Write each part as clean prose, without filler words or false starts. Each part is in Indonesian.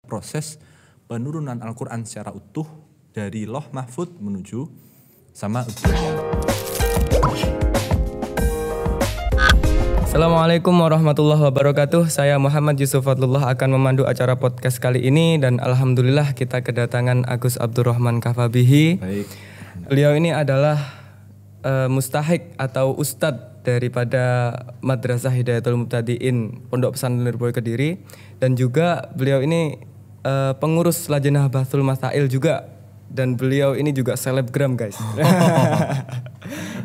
proses penurunan Al-Quran secara utuh dari Loh Mahfud menuju Sama'ud Dunya. Assalamualaikum warahmatullahi wabarakatuh. Saya Muhammad Yusuf Fadlullah akan memandu acara podcast kali ini dan alhamdulillah kita kedatangan Agus Abdurrahman Kafabihi. Baik. Beliau ini adalah mustahik atau ustadz daripada Madrasah Hidayatul Mubtadi'in Pondok Pesantren Lirboyo Kediri, dan juga beliau ini pengurus Lajnah Bahsul Masail juga, dan beliau ini juga selebgram guys.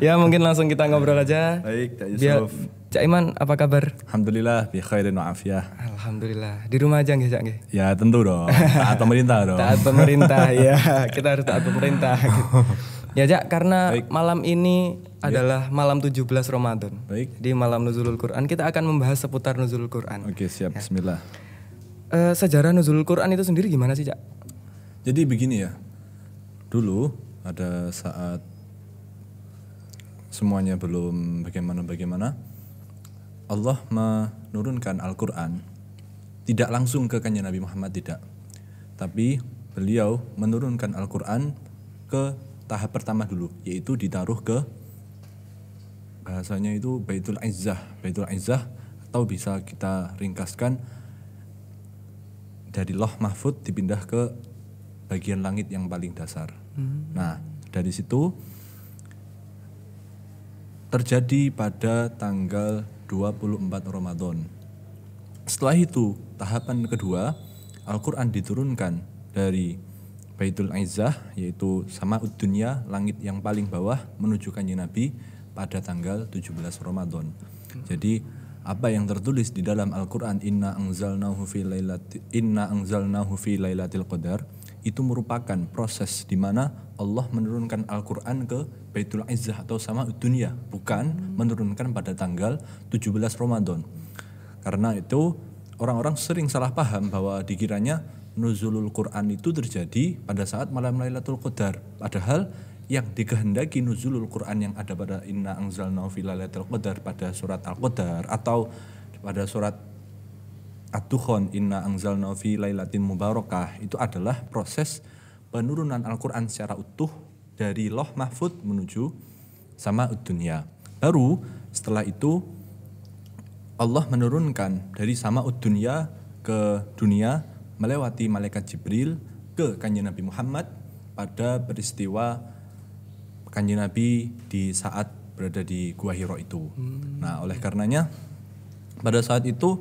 Ya mungkin langsung kita ngobrol aja. Baik, Cak Yusuf. Cak Iman, apa kabar? Alhamdulillah, bi khairin wa afiyah. Alhamdulillah. Di rumah aja nggih, Cak nggih? Ya tentu dong, taat pemerintah dong. Taat pemerintah, ya. Kita harus taat pemerintah. Ya, Cak, karena malam ini adalah malam 17 Ramadan. Baik. Di malam Nuzulul Quran, kita akan membahas seputar Nuzulul Quran. Oke, siap. Bismillah. Sejarah Nuzulul Quran itu sendiri gimana sih, Cak? Jadi begini ya. Dulu ada saat semuanya belum bagaimana-bagaimana, Allah menurunkan Al-Quran tidak langsung ke Kanjeng Nabi Muhammad, tidak. Tapi beliau menurunkan Al-Quran ke tahap pertama dulu, yaitu ditaruh ke, bahasanya itu Baitul Izzah. Baitul Izzah, atau bisa kita ringkaskan dari Loh Mahfud dipindah ke bagian langit yang paling dasar. Nah, dari situ terjadi pada tanggal 24 Ramadan. Setelah itu, tahapan kedua, Al-Quran diturunkan dari Baitul Izzah, yaitu Sama'ud Dunya, langit yang paling bawah, menuju Kanjeng Nabi pada tanggal 17 Ramadan. Jadi, apa yang tertulis di dalam Al-Quran, Inna anzalnahu fi lailatul qadar, itu merupakan proses di mana Allah menurunkan Al-Quran ke Baitul Izzah atau Sama'ud Dunya, bukan menurunkan pada tanggal 17 Ramadan. Karena itu orang-orang sering salah paham bahwa dikiranya nuzulul Quran itu terjadi pada saat malam Lailatul Qadar. Padahal yang dikehendaki nuzulul Quran yang ada pada Inna anzalnahu fi lailatul qadar pada surat Al-Qadar atau pada surat Ad-Dukhan Inna anzalnahu fi lailatin mubarakah, itu adalah proses penurunan Al-Quran secara utuh dari Loh Mahfud menuju Sama'ud Dunya. Baru setelah itu Allah menurunkan dari Sama'ud Dunya ke dunia melewati malaikat Jibril ke Kanjeng Nabi Muhammad pada peristiwa Kanjeng Nabi di saat berada di Gua Hira itu. Nah, oleh karenanya pada saat itu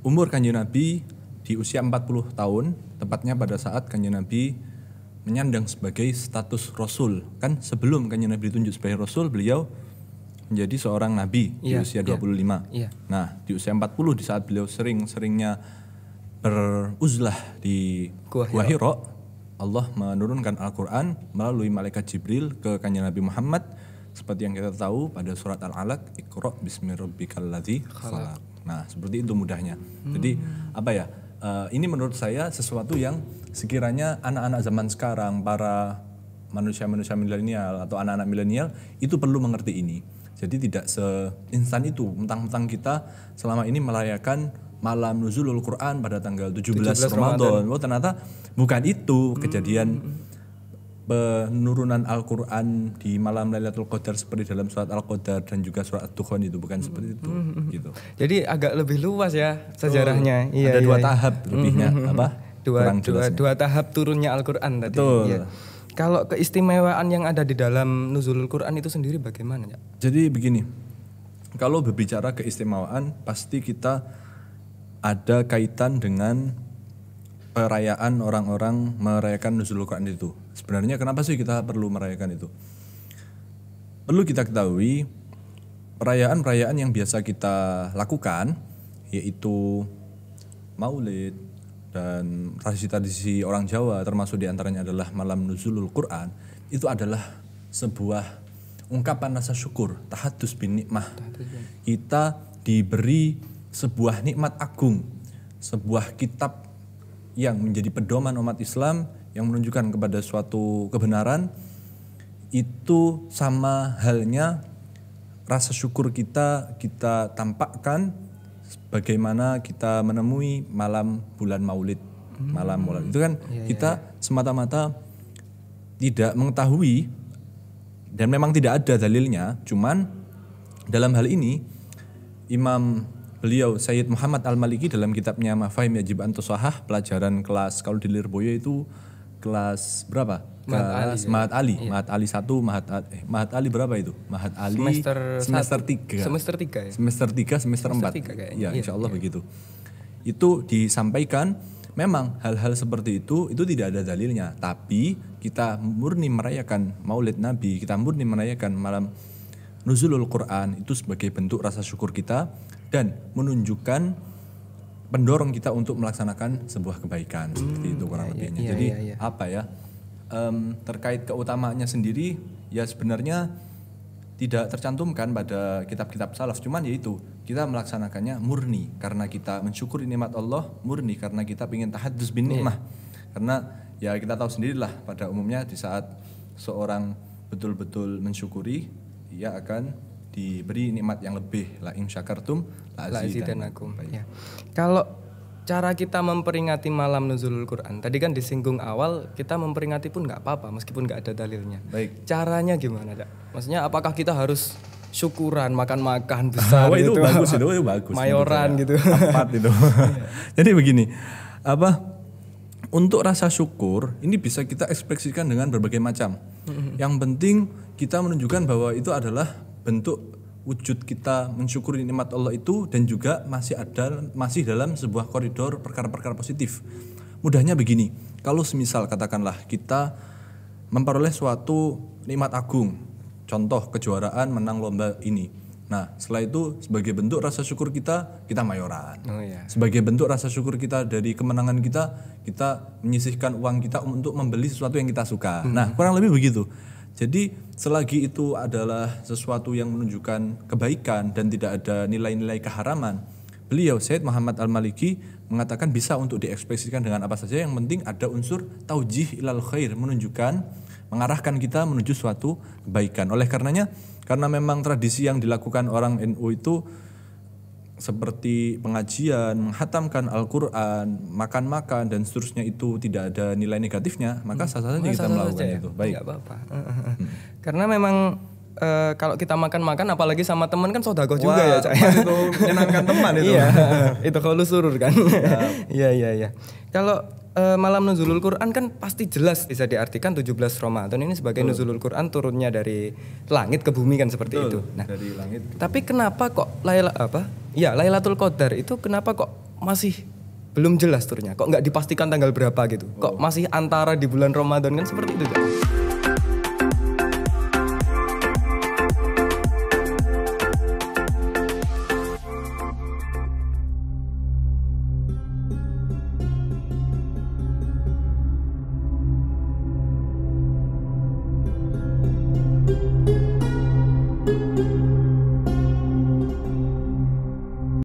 umur Kanjeng Nabi di usia 40 tahun, tepatnya pada saat Kanjeng Nabi menyandang sebagai status Rasul. Kan sebelum Kanjeng Nabi ditunjuk sebagai Rasul, beliau menjadi seorang Nabi di usia 25. Nah, di usia 40, di saat beliau sering-seringnya beruzlah di Gua Hira, Allah menurunkan Al-Quran melalui malaikat Jibril ke Kanjeng Nabi Muhammad. Seperti yang kita tahu pada surat Al-Alaq, Iqra bismi rabbikal ladzi khalaq. Nah, seperti itu mudahnya. Jadi apa ya? Ini menurut saya sesuatu yang sekiranya anak-anak zaman sekarang, para manusia-manusia milenial atau anak-anak milenial itu perlu mengerti ini. Jadi tidak seinstan itu, mentang-mentang kita selama ini merayakan malam nuzulul Quran pada tanggal 17 Ramadan. Oh, ternyata bukan itu kejadian penurunan Al-Quran di malam Lailatul Qadar seperti dalam surat Al-Qadar dan juga surat Ad-Dukhan itu bukan seperti itu gitu. Jadi agak lebih luas ya sejarahnya. Ada dua tahap lebihnya apa? Dua tahap turunnya Al-Quran tadi. Betul. Ya. Kalau keistimewaan yang ada di dalam Nuzulul Quran itu sendiri bagaimana ya? Jadi begini, kalau berbicara keistimewaan pasti kita ada kaitan dengan perayaan orang-orang merayakan Nuzulul Quran itu. Sebenarnya kenapa sih kita perlu merayakan itu? Perlu kita ketahui perayaan-perayaan yang biasa kita lakukan, yaitu Maulid dan tradisi-tradisi orang Jawa, termasuk diantaranya adalah malam Nuzulul Quran, itu adalah sebuah ungkapan rasa syukur, tahadus bin nikmah. Kita diberi sebuah nikmat agung, sebuah kitab yang menjadi pedoman umat Islam yang menunjukkan kepada suatu kebenaran, itu sama halnya rasa syukur kita tampakkan bagaimana kita menemui malam bulan Maulid malam Maulid. Itu kan kita semata-mata tidak mengetahui dan memang tidak ada dalilnya. Cuman dalam hal ini Imam beliau Sayyid Muhammad Al-Maliki dalam kitabnya Mafahim Yajib an Tusahhah, pelajaran kelas kalau di Lirboyo itu kelas berapa? Kelas Mahat Ali. Mahat Ali 1, Mahat Ali berapa itu? Mahat Ali semester 3. Semester 3 ya. Semester 3, semester 4. Ya, insyaallah begitu. Itu disampaikan memang hal-hal seperti itu tidak ada dalilnya, tapi kita murni merayakan Maulid Nabi, kita murni merayakan malam Nuzulul Quran itu sebagai bentuk rasa syukur kita dan menunjukkan pendorong kita untuk melaksanakan sebuah kebaikan seperti itu kurang lebihnya. Jadi apa ya? Terkait keutamaannya sendiri ya sebenarnya tidak tercantumkan pada kitab-kitab salaf, cuman yaitu kita melaksanakannya murni karena kita mensyukuri nikmat Allah, murni karena kita ingin tahaddus bin nikmah. Karena ya kita tahu sendirilah pada umumnya di saat seorang betul-betul mensyukuri, ia akan diberi nikmat yang lebih. La in syakartum la azidannakum. Ya. Kalau cara kita memperingati malam Nuzulul Quran, tadi kan disinggung awal, kita memperingati pun nggak apa-apa meskipun nggak ada dalilnya. Baik. Caranya gimana, Dak? Maksudnya apakah kita harus syukuran, makan-makan besar itu gitu? bagus, itu bagus. Mayoran gitu. Empat itu. Jadi begini, untuk rasa syukur ini bisa kita ekspresikan dengan berbagai macam. Yang penting kita menunjukkan bahwa itu adalah bentuk wujud kita mensyukuri nikmat Allah itu dan juga masih dalam sebuah koridor perkara-perkara positif. Mudahnya begini, kalau semisal katakanlah kita memperoleh suatu nikmat agung, contoh kejuaraan menang lomba ini. Nah, setelah itu sebagai bentuk rasa syukur kita mayoran. Sebagai bentuk rasa syukur kita dari kemenangan kita menyisihkan uang kita untuk membeli sesuatu yang kita suka. Nah, kurang lebih begitu. Jadi selagi itu adalah sesuatu yang menunjukkan kebaikan dan tidak ada nilai-nilai keharaman, beliau Sayyid Muhammad Al-Maliki mengatakan bisa untuk diekspresikan dengan apa saja, yang penting ada unsur taujih ilal khair, mengarahkan kita menuju suatu kebaikan. Oleh karenanya, karena memang tradisi yang dilakukan orang NU itu seperti pengajian, menghatamkan Al-Quran, makan-makan dan seterusnya itu tidak ada nilai negatifnya, maka sah-sah saja kita melakukan itu. Baik. Tidak apa-apa. Karena memang kalau kita makan-makan apalagi sama teman kan sodakoh juga ya, Cak. Itu menyenangkan teman itu. Iya, itu kalau surur kan. Iya. Kalau malam Nuzulul Quran kan pasti jelas bisa diartikan 17 Ramadan ini sebagai Nuzulul Quran, turunnya dari langit ke bumi kan seperti itu. Nah, dari langit. Tapi kenapa kok Lailatul Qadar itu kenapa kok masih belum jelas turunnya? Kok nggak dipastikan tanggal berapa gitu? Kok masih antara di bulan Ramadan kan seperti itu, Cak?